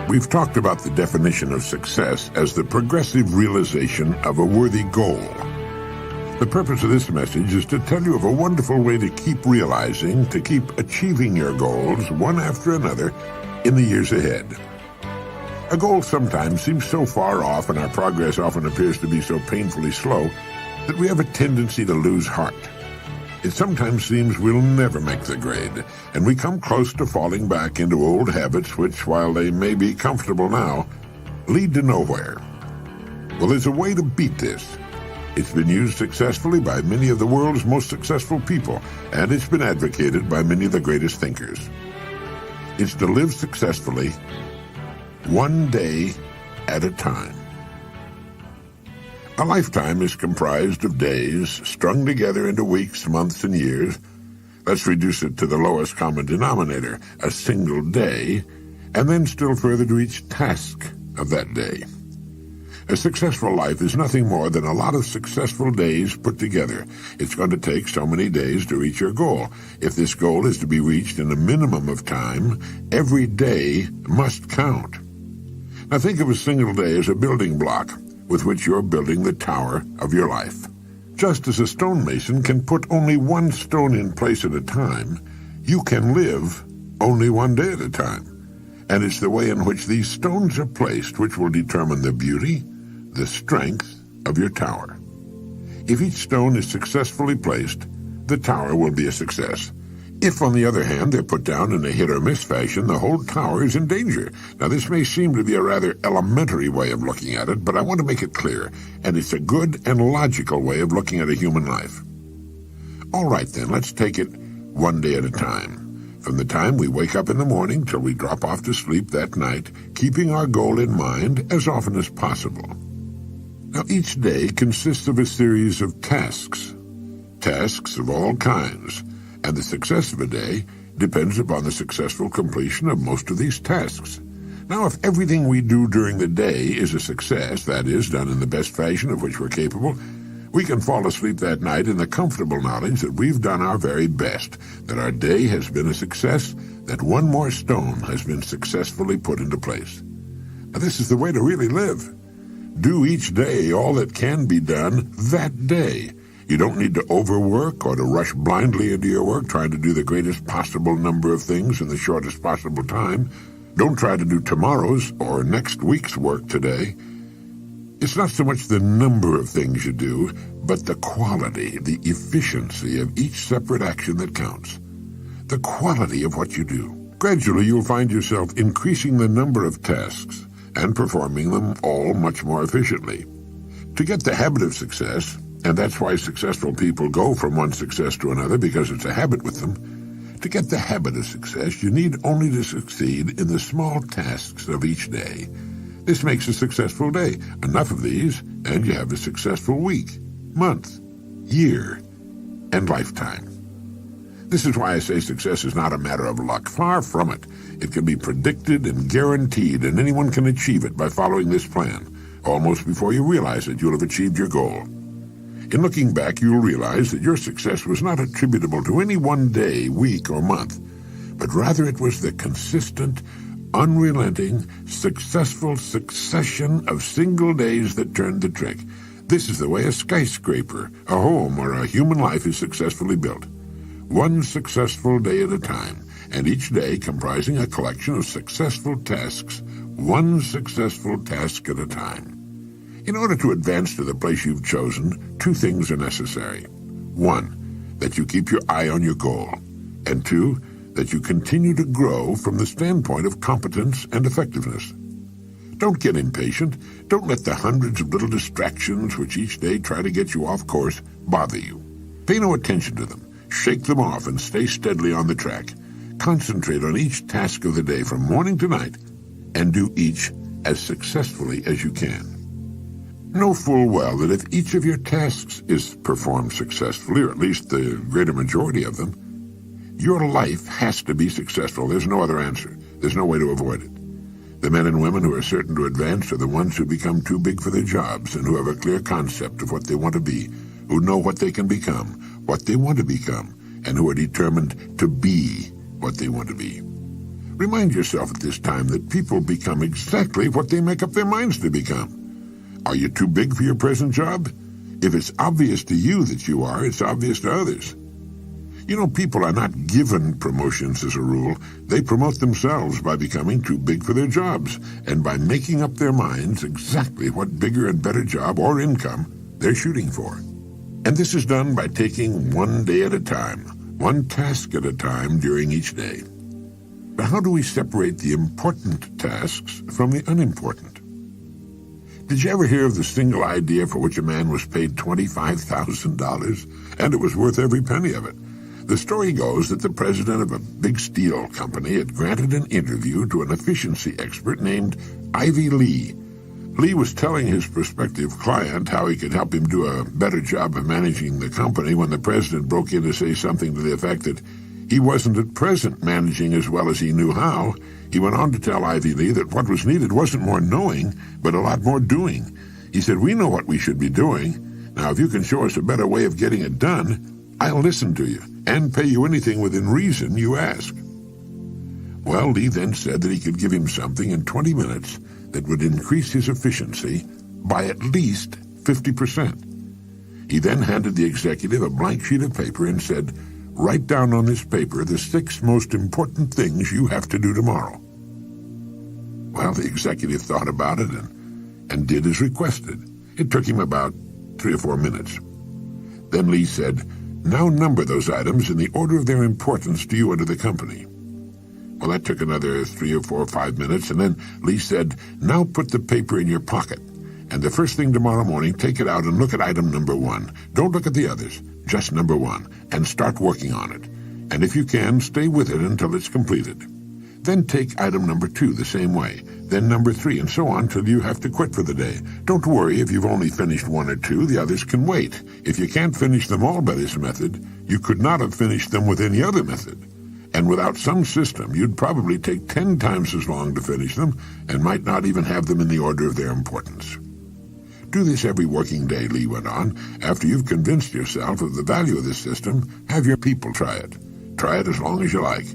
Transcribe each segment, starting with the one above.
We've talked about the definition of success as the progressive realization of a worthy goal. The purpose of this message is to tell you of a wonderful way to keep realizing, to keep achieving your goals one after another in the years ahead. A goal sometimes seems so far off and our progress often appears to be so painfully slow that we have a tendency to lose heart. It sometimes seems we'll never make the grade, and we come close to falling back into old habits which, while they may be comfortable now, lead to nowhere. Well, there's a way to beat this. It's been used successfully by many of the world's most successful people, and it's been advocated by many of the greatest thinkers. It's to live successfully one day at a time. A lifetime is comprised of days strung together into weeks, months, and years. Let's reduce it to the lowest common denominator, a single day, and then still further to each task of that day. A successful life is nothing more than a lot of successful days put together. It's going to take so many days to reach your goal. If this goal is to be reached in a minimum of time, every day must count. Now think of a single day as a building block with which you're building the tower of your life. Just as a stonemason can put only one stone in place at a time, you can live only one day at a time. And it's the way in which these stones are placed which will determine the beauty, the strength of your tower. If each stone is successfully placed, the tower will be a success. If, on the other hand, they're put down in a hit-or-miss fashion, the whole tower is in danger. Now, this may seem to be a rather elementary way of looking at it, but I want to make it clear, and it's a good and logical way of looking at a human life. All right, then, let's take it one day at a time. From the time we wake up in the morning till we drop off to sleep that night, keeping our goal in mind as often as possible. Now, each day consists of a series of tasks of all kinds, and the success of a day depends upon the successful completion of most of these tasks. Now, if everything we do during the day is a success, that is, done in the best fashion of which we're capable, we can fall asleep that night in the comfortable knowledge that we've done our very best, that our day has been a success, that one more stone has been successfully put into place. Now, this is the way to really live. Do each day all that can be done that day. You don't need to overwork or to rush blindly into your work trying to do the greatest possible number of things in the shortest possible time. Don't try to do tomorrow's or next week's work today. It's not so much the number of things you do, but the quality, the efficiency of each separate action that counts. The quality of what you do. Gradually, you'll find yourself increasing the number of tasks and performing them all much more efficiently. To get the habit of success, and that's why successful people go from one success to another, because it's a habit with them. To get the habit of success, you need only to succeed in the small tasks of each day. This makes a successful day. Enough of these, and you have a successful week, month, year, and lifetime. This is why I say success is not a matter of luck. Far from it. It can be predicted and guaranteed, and anyone can achieve it by following this plan. Almost before you realize it, you'll have achieved your goal. In looking back, you'll realize that your success was not attributable to any one day, week, or month, but rather it was the consistent, unrelenting, successful succession of single days that turned the trick. This is the way a skyscraper, a home, or a human life is successfully built. One successful day at a time, and each day comprising a collection of successful tasks, one successful task at a time. In order to advance to the place you've chosen, two things are necessary. One, that you keep your eye on your goal, and two, that you continue to grow from the standpoint of competence and effectiveness. Don't get impatient. Don't let the hundreds of little distractions which each day try to get you off course bother you. Pay no attention to them. Shake them off and stay steadily on the track. Concentrate on each task of the day from morning to night, and do each as successfully as you can. Know full well that if each of your tasks is performed successfully, or at least the greater majority of them, your life has to be successful. There's no other answer. There's no way to avoid it. The men and women who are certain to advance are the ones who become too big for their jobs and who have a clear concept of what they want to be, who know what they can become, what they want to become, and who are determined to be what they want to be. Remind yourself at this time that people become exactly what they make up their minds to become. Are you too big for your present job? If it's obvious to you that you are, it's obvious to others. You know, people are not given promotions as a rule. They promote themselves by becoming too big for their jobs and by making up their minds exactly what bigger and better job or income they're shooting for. And this is done by taking one day at a time, one task at a time during each day. But how do we separate the important tasks from the unimportant? Did you ever hear of the single idea for which a man was paid $25,000, and it was worth every penny of it? The story goes that the president of a big steel company had granted an interview to an efficiency expert named Ivy Lee. Lee was telling his prospective client how he could help him do a better job of managing the company when the president broke in to say something to the effect that he wasn't at present managing as well as he knew how. He went on to tell Ivy Lee that what was needed wasn't more knowing, but a lot more doing. He said, "We know what we should be doing. Now, if you can show us a better way of getting it done, I'll listen to you and pay you anything within reason you ask." Well, Lee then said that he could give him something in 20 minutes that would increase his efficiency by at least 50%. He then handed the executive a blank sheet of paper and said, "Write down on this paper the 6 most important things you have to do tomorrow." Well, the executive thought about it and did as requested. It took him about 3 or 4 minutes. Then Lee said, "Now number those items in the order of their importance to you and to the company." Well, that took another 3 or 4 or 5 minutes, and then Lee said, "Now put the paper in your pocket, and the first thing tomorrow morning, take it out and look at item number 1. Don't look at the others, just number 1, and start working on it. And if you can, stay with it until it's completed. Then take item number 2 the same way, then number 3, and so on till you have to quit for the day. Don't worry if you've only finished 1 or 2, the others can wait. If you can't finish them all by this method, you could not have finished them with any other method. And without some system, you'd probably take 10 times as long to finish them and might not even have them in the order of their importance." Do this every working day, Lee went on. After you've convinced yourself of the value of this system, have your people try it. Try it as long as you like,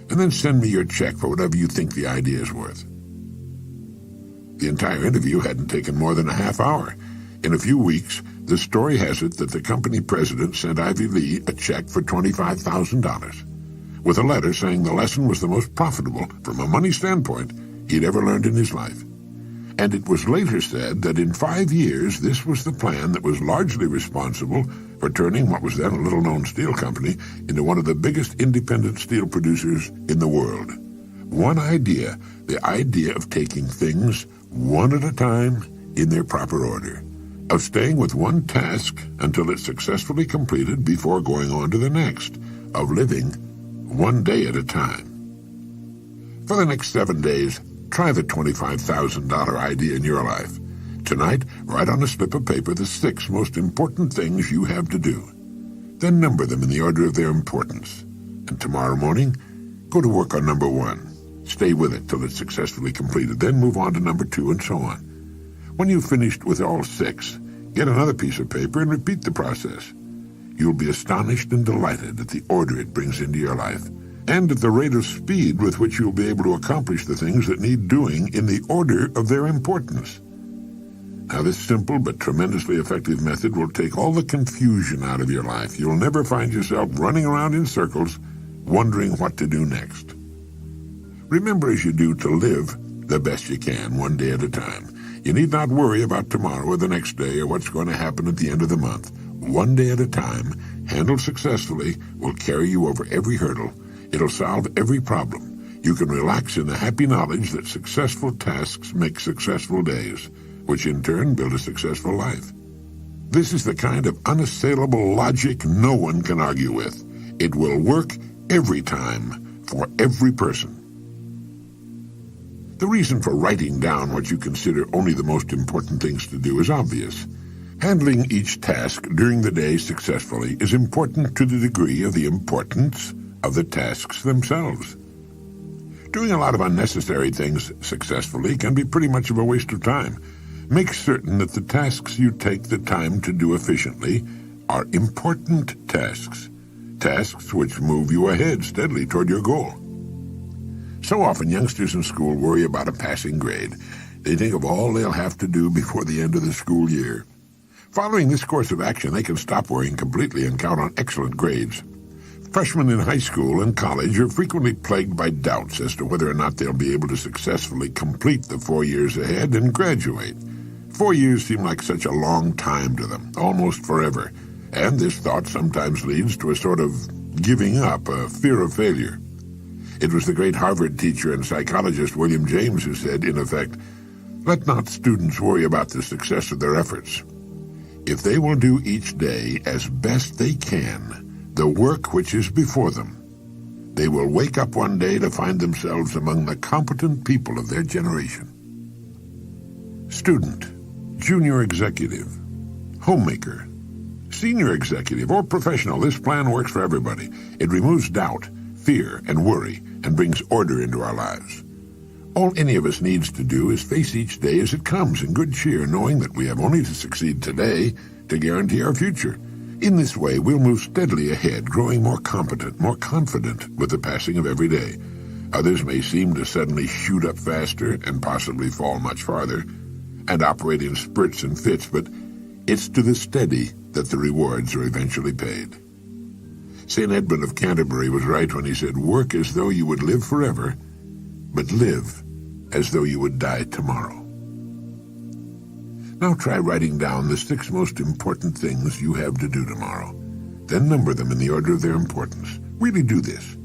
and then send me your check for whatever you think the idea is worth. The entire interview hadn't taken more than a half hour. In a few weeks, the story has it that the company president sent Ivy Lee a check for $25,000, with a letter saying the lesson was the most profitable, from a money standpoint, he'd ever learned in his life. And it was later said that in 5 years, this was the plan that was largely responsible for turning what was then a little-known steel company into one of the biggest independent steel producers in the world. One idea, the idea of taking things one at a time in their proper order, of staying with one task until it's successfully completed before going on to the next, of living one day at a time. For the next 7 days, try the $25,000 idea in your life. Tonight, write on a slip of paper the 6 most important things you have to do. Then number them in the order of their importance. And tomorrow morning, go to work on number 1. Stay with it till it's successfully completed. Then move on to number 2 and so on. When you've finished with all 6, get another piece of paper and repeat the process. You'll be astonished and delighted at the order it brings into your life, and at the rate of speed with which you'll be able to accomplish the things that need doing in the order of their importance. Now, this simple but tremendously effective method will take all the confusion out of your life. You'll never find yourself running around in circles, wondering what to do next. Remember as you do to live the best you can, one day at a time. You need not worry about tomorrow or the next day or what's going to happen at the end of the month. One day at a time, handled successfully, will carry you over every hurdle. It'll solve every problem. You can relax in the happy knowledge that successful tasks make successful days, which in turn build a successful life. This is the kind of unassailable logic no one can argue with. It will work every time, for every person. The reason for writing down what you consider only the most important things to do is obvious. Handling each task during the day successfully is important to the degree of the importance of the tasks themselves. Doing a lot of unnecessary things successfully can be pretty much of a waste of time. Make certain that the tasks you take the time to do efficiently are important tasks, tasks which move you ahead steadily toward your goal. So often youngsters in school worry about a passing grade. They think of all they'll have to do before the end of the school year. Following this course of action, they can stop worrying completely and count on excellent grades. Freshmen in high school and college are frequently plagued by doubts as to whether or not they'll be able to successfully complete the 4 years ahead and graduate. 4 years seem like such a long time to them, almost forever, and this thought sometimes leads to a sort of giving up, a fear of failure. It was the great Harvard teacher and psychologist William James who said, in effect, "Let not students worry about the success of their efforts. If they will do each day as best they can the work which is before them, they will wake up one day to find themselves among the competent people of their generation." Student, junior executive, homemaker, senior executive, or professional, this plan works for everybody. It removes doubt, fear, and worry, and brings order into our lives. All any of us needs to do is face each day as it comes in good cheer, knowing that we have only to succeed today to guarantee our future. In this way, we'll move steadily ahead, growing more competent, more confident with the passing of every day. Others may seem to suddenly shoot up faster and possibly fall much farther, and operate in spurts and fits, but it's to the steady that the rewards are eventually paid. St. Edmund of Canterbury was right when he said, "Work as though you would live forever, but live as though you would die tomorrow." Now try writing down the 6 most important things you have to do tomorrow. Then number them in the order of their importance. Really do this.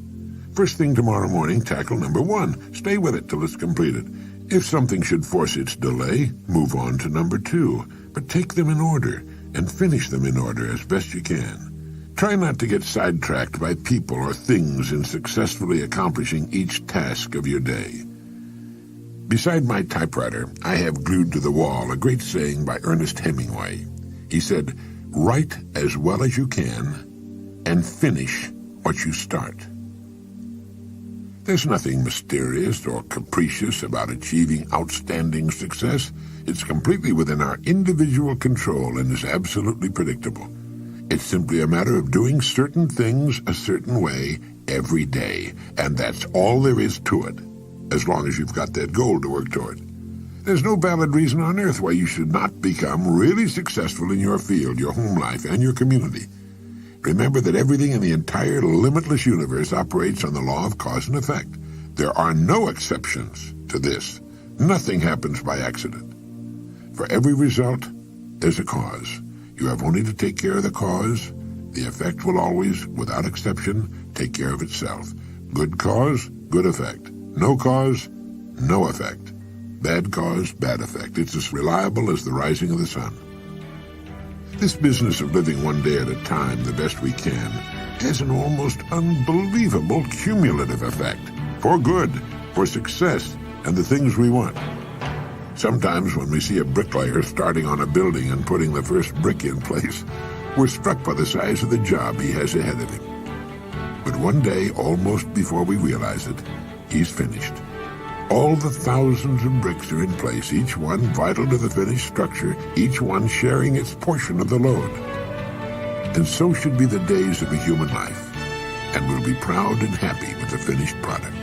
First thing tomorrow morning, tackle number 1. Stay with it till it's completed. If something should force its delay, move on to number 2. But take them in order and finish them in order as best you can. Try not to get sidetracked by people or things in successfully accomplishing each task of your day. Beside my typewriter, I have glued to the wall a great saying by Ernest Hemingway. He said, "Write as well as you can and finish what you start." There's nothing mysterious or capricious about achieving outstanding success. It's completely within our individual control and is absolutely predictable. It's simply a matter of doing certain things a certain way every day, and that's all there is to it, as long as you've got that goal to work toward. There's no valid reason on earth why you should not become really successful in your field, your home life, and your community. Remember that everything in the entire limitless universe operates on the law of cause and effect. There are no exceptions to this. Nothing happens by accident. For every result, there's a cause. You have only to take care of the cause. The effect will always, without exception, take care of itself. Good cause, good effect. No cause, no effect. Bad cause, bad effect. It's as reliable as the rising of the sun. This business of living one day at a time the best we can has an almost unbelievable cumulative effect. For good, for success, and the things we want. Sometimes when we see a bricklayer starting on a building and putting the first brick in place, we're struck by the size of the job he has ahead of him. But one day, almost before we realize it, he's finished. All the thousands of bricks are in place, each one vital to the finished structure, each one sharing its portion of the load. And so should be the days of a human life, and we'll be proud and happy with the finished product.